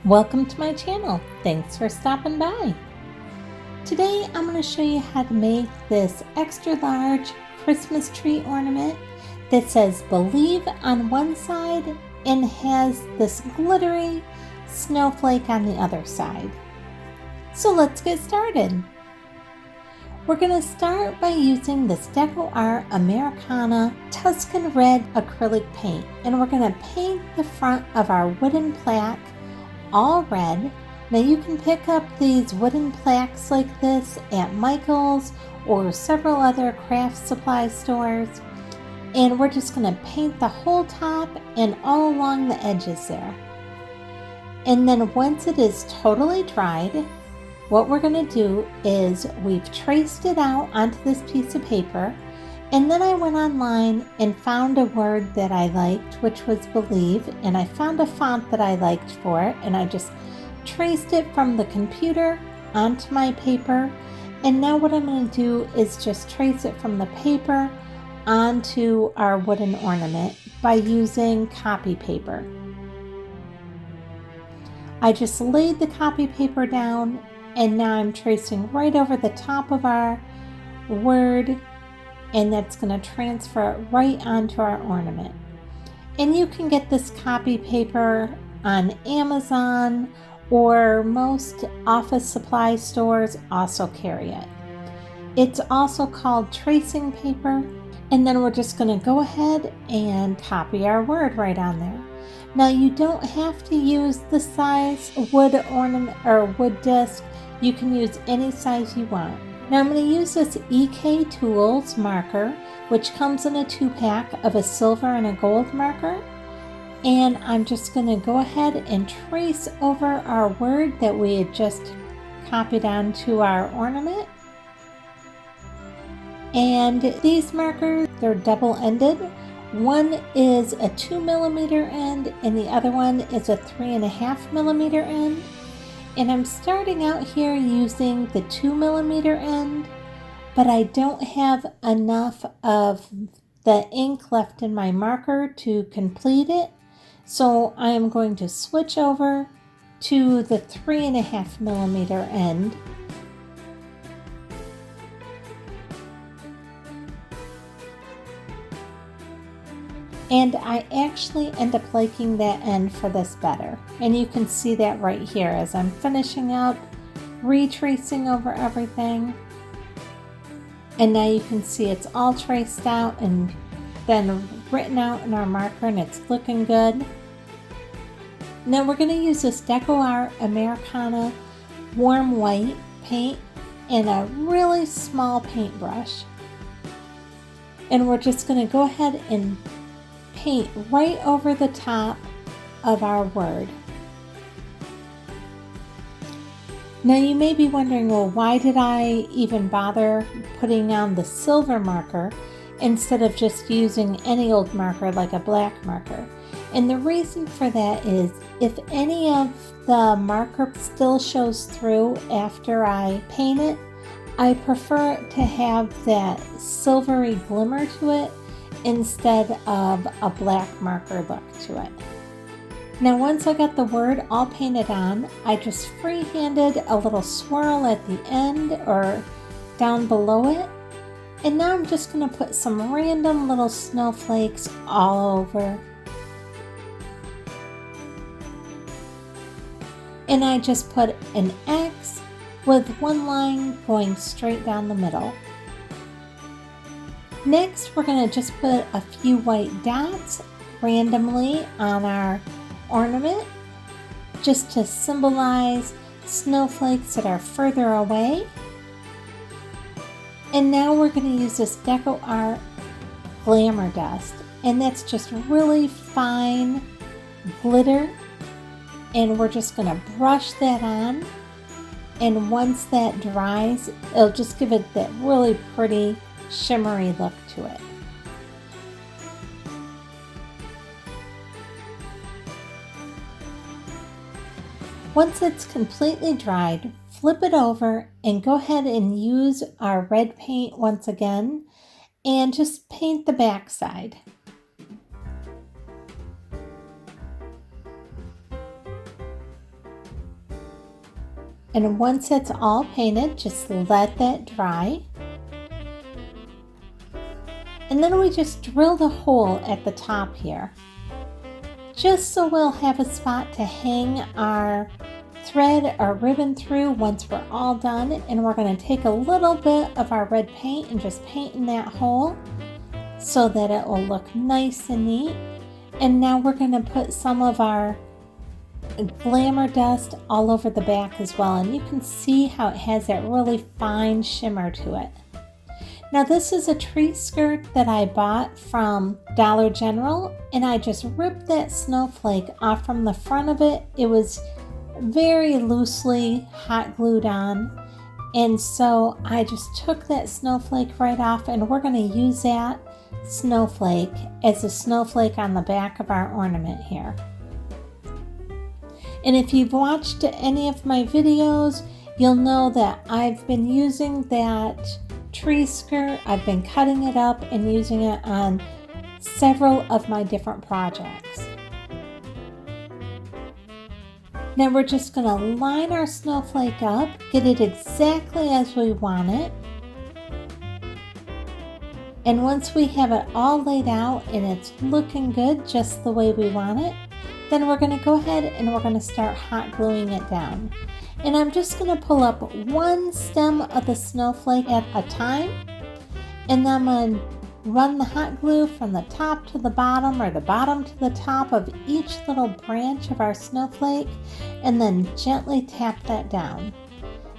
Welcome to my channel. Thanks for stopping by. Today I'm going to show you how to make this extra large Christmas tree ornament that says Believe on one side and has this glittery snowflake on the other side. So let's get started. We're going to start by using this Deco Art Americana Tuscan Red acrylic paint, and we're going to paint the front of our wooden plaque all red. Now you can pick up these wooden plaques like this at Michael's or several other craft supply stores, and we're just going to paint the whole top and all along the edges there. And then once it is totally dried, what we're going to do is we've traced it out onto this piece of paper, and then I went online and found a word that I liked, which was Believe, and I found a font that I liked for it, and I just traced it from the computer onto my paper. And now what I'm going to do is just trace it from the paper onto our wooden ornament by using copy paper. I just laid the copy paper down, and now I'm tracing right over the top of our word, and that's going to transfer it right onto our ornament. And you can get this copy paper on Amazon, or most office supply stores also carry it. It's also called tracing paper. And then we're just going to go ahead and copy our word right on there. Now you don't have to use the size wood ornament or wood disc. You can use any size you want. Now I'm going to use this EK Tools marker, which comes in a 2-pack of a silver and a gold marker. And I'm just going to go ahead and trace over our word that we had just copied onto our ornament. And these markers, they're double-ended. One is a 2mm end and the other one is a 3.5mm end. And I'm starting out here using the 2mm end, but I don't have enough of the ink left in my marker to complete it. So I am going to switch over to the 3.5mm end. And I actually end up liking that end for this better. And you can see that right here as I'm finishing up, retracing over everything. And now you can see it's all traced out and then written out in our marker, and it's looking good. Now we're going to use this Deco Art Americana warm white paint and a really small paintbrush. And we're just going to go ahead and paint right over the top of our word. Now you may be wondering, well, why did I even bother putting on the silver marker instead of just using any old marker like a black marker? And the reason for that is if any of the marker still shows through after I paint it, I prefer it to have that silvery glimmer to it instead of a black marker look to it. Now once I got the word all painted on, I just free-handed a little swirl at the end or down below it. And now I'm just going to put some random little snowflakes all over. And I just put an X with one line going straight down the middle. Next, we're going to just put a few white dots randomly on our ornament, just to symbolize snowflakes that are further away. And now we're going to use this Deco Art Glamour Dust, and that's just really fine glitter. And we're just going to brush that on. And once that dries, it'll just give it that really pretty shimmery look to it. Once it's completely dried, flip it over and go ahead and use our red paint once again and just paint the back side. And once it's all painted, just let that dry. And then we just drilled a hole at the top here, just so we'll have a spot to hang our thread or ribbon through once we're all done. And we're going to take a little bit of our red paint and just paint in that hole so that it will look nice and neat. And now we're going to put some of our glamour dust all over the back as well, and you can see how it has that really fine shimmer to it. Now this is a tree skirt that I bought from Dollar General, and I just ripped that snowflake off from the front of it. It was very loosely hot glued on, and so I just took that snowflake right off, and we're going to use that snowflake as a snowflake on the back of our ornament here. And if you've watched any of my videos, you'll know that I've been using that tree skirt. I've been cutting it up and using it on several of my different projects. Now we're just going to line our snowflake up, get it exactly as we want it. And once we have it all laid out and it's looking good just the way we want it, then we're going to go ahead and we're going to start hot gluing it down. And I'm just going to pull up one stem of the snowflake at a time, and then I'm going to run the hot glue from the top to the bottom or the bottom to the top of each little branch of our snowflake, and then gently tap that down.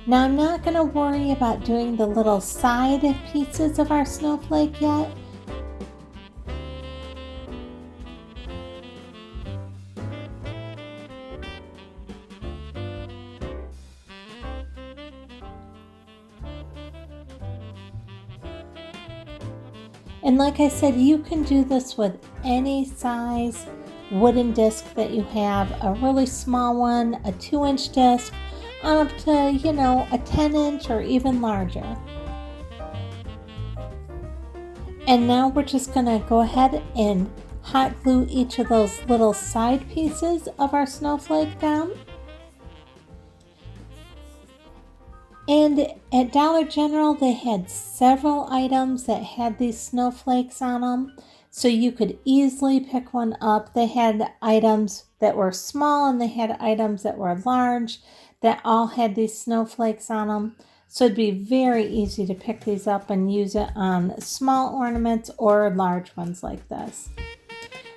Now I'm not going to worry about doing the little side pieces of our snowflake yet. And like I said, you can do this with any size wooden disc that you have, a really small one, a 2-inch disc, up to, a 10-inch or even larger. And now we're just going to go ahead and hot glue each of those little side pieces of our snowflake down. And at Dollar General, they had several items that had these snowflakes on them, so you could easily pick one up. They had items that were small and they had items that were large that all had these snowflakes on them. So it'd be very easy to pick these up and use it on small ornaments or large ones like this.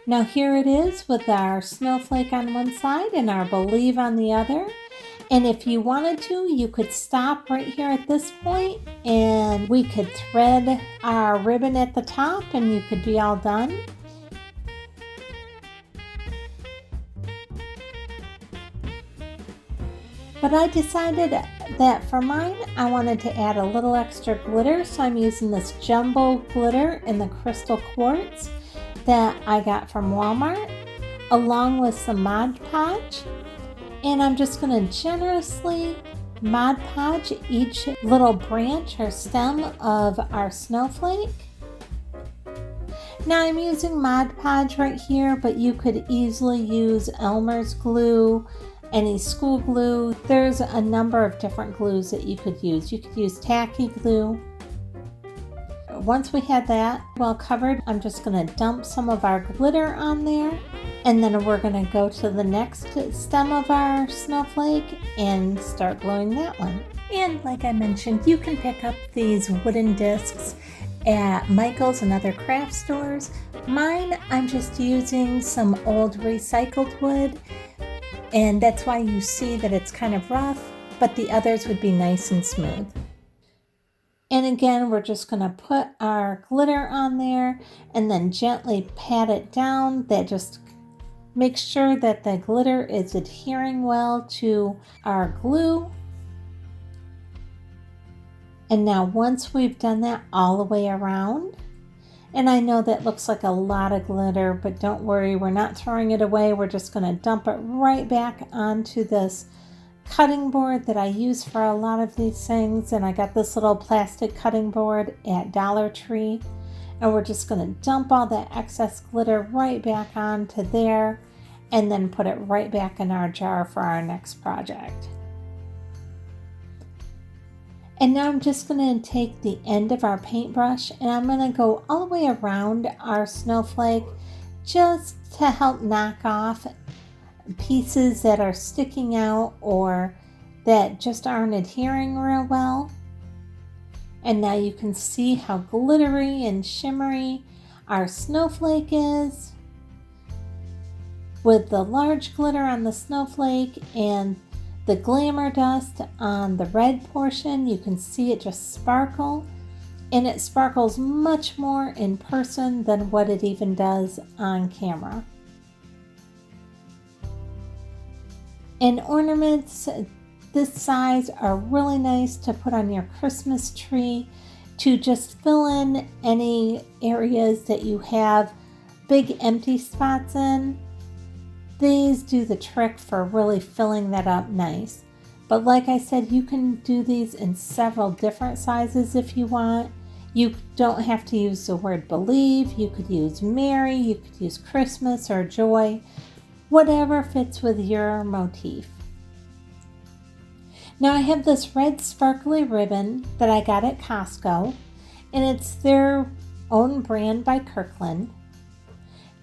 Now here it is with our snowflake on one side and our believe on the other. And if you wanted to, you could stop right here at this point and we could thread our ribbon at the top and you could be all done. But I decided that for mine, I wanted to add a little extra glitter. So I'm using this jumbo glitter in the crystal quartz that I got from Walmart, along with some Mod Podge. And I'm just going to generously Mod Podge each little branch or stem of our snowflake. Now I'm using Mod Podge right here, but you could easily use Elmer's glue, any school glue. There's a number of different glues that you could use. You could use tacky glue. Once we had that well covered, I'm just going to dump some of our glitter on there. And then we're going to go to the next stem of our snowflake and start gluing that one. And like I mentioned, you can pick up these wooden discs at Michael's and other craft stores. Mine, I'm just using some old recycled wood, and that's why you see that it's kind of rough, but the others would be nice and smooth. And again, we're just going to put our glitter on there and then gently pat it down. That just make sure that the glitter is adhering well to our glue. And now once we've done that all the way around, and I know that looks like a lot of glitter, but don't worry, we're not throwing it away. We're just going to dump it right back onto this cutting board that I use for a lot of these things. And I got this little plastic cutting board at Dollar Tree. And we're just going to dump all that excess glitter right back onto there and then put it right back in our jar for our next project. And now I'm just going to take the end of our paintbrush and I'm going to go all the way around our snowflake just to help knock off pieces that are sticking out or that just aren't adhering real well. And now you can see how glittery and shimmery our snowflake is, with the large glitter on the snowflake and the glamour dust on the red portion. You can see it just sparkle, and it sparkles much more in person than what it even does on camera. And ornaments this size are really nice to put on your Christmas tree to just fill in any areas that you have big empty spots in. These do the trick for really filling that up nice. But like I said, you can do these in several different sizes if you want. You don't have to use the word believe. You could use Merry, you could use Christmas or joy, whatever fits with your motif. Now I have this red sparkly ribbon that I got at Costco, and it's their own brand by Kirkland.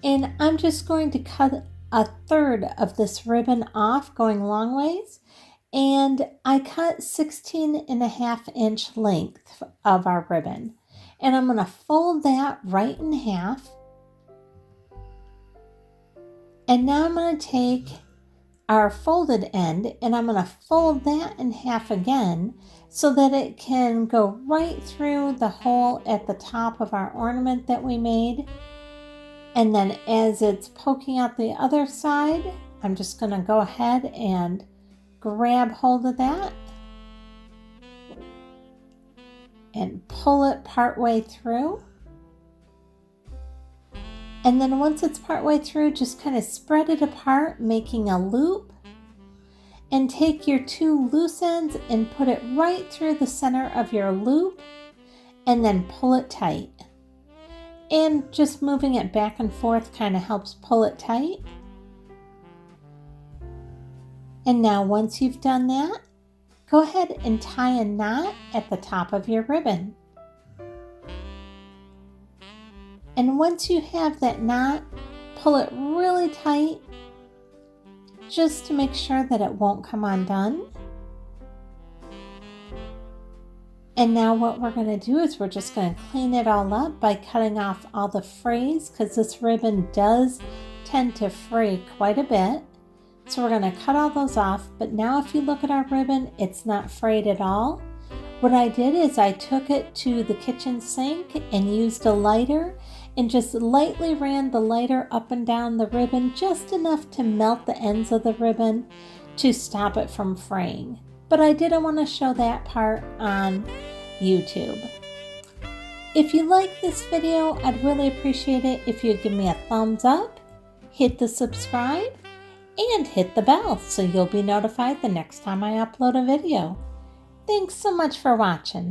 And I'm just going to cut a third of this ribbon off going long ways, and I cut 16.5-inch length of our ribbon. And I'm going to fold that right in half. And now I'm going to take our folded end and I'm going to fold that in half again so that it can go right through the hole at the top of our ornament that we made. And then as it's poking out the other side, I'm just going to go ahead and grab hold of that and pull it part way through. And then once it's part way through, just kind of spread it apart, making a loop, and take your two loose ends and put it right through the center of your loop, and then pull it tight. And just moving it back and forth kind of helps pull it tight. And now once you've done that, go ahead and tie a knot at the top of your ribbon. And once you have that knot, pull it really tight just to make sure that it won't come undone. And now what we're going to do is we're just going to clean it all up by cutting off all the frays, because this ribbon does tend to fray quite a bit. So we're going to cut all those off. But now if you look at our ribbon, it's not frayed at all. What I did is I took it to the kitchen sink and used a lighter and just lightly ran the lighter up and down the ribbon, just enough to melt the ends of the ribbon to stop it from fraying. But I didn't want to show that part on YouTube. If you like this video, I'd really appreciate it if you'd give me a thumbs up, hit the subscribe, and hit the bell so you'll be notified the next time I upload a video. Thanks so much for watching.